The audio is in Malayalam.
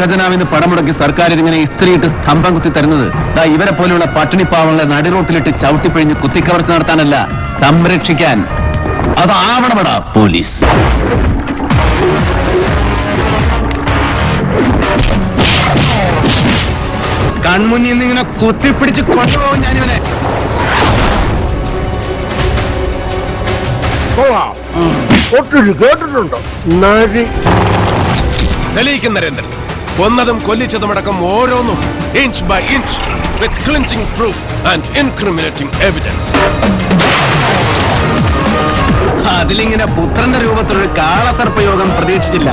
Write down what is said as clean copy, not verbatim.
ഖജനാവിന്ന് പണം മുടക്കി സർക്കാർ ഇതിങ്ങനെ ഇസ്ത്രീയിട്ട് സ്തംഭം കുത്തി തരുന്നത് ഇവരെ പോലെയുള്ള പട്ടിണിപ്പാവങ്ങളെ നടിറോട്ടിലിട്ട് ചവിട്ടിപ്പിഴിഞ്ഞ് കുത്തിക്കവർച്ച നടത്താനല്ല, സംരക്ഷിക്കാൻ. അതാവണമെടാ പോലീസ്. കൺമുന്നിൽ നിന്ന് ഇങ്ങനെ കുത്തിപ്പിടിച്ച് കൊണ്ടുപോകും ഞാനിവനെ. കേട്ടിട്ടുണ്ടോ? തെളിയിക്കും നരേന്ദ്രൻ. കൊന്നതും കൊല്ലിച്ചതുമടക്കം ഓരോന്നും inch by inch with clinching proof and incriminating evidence. അതിലിങ്ങനെ പുത്രന്റെ രൂപത്തിലൊരു കാളത്തർപ്പയോഗം പ്രതീക്ഷിച്ചില്ല.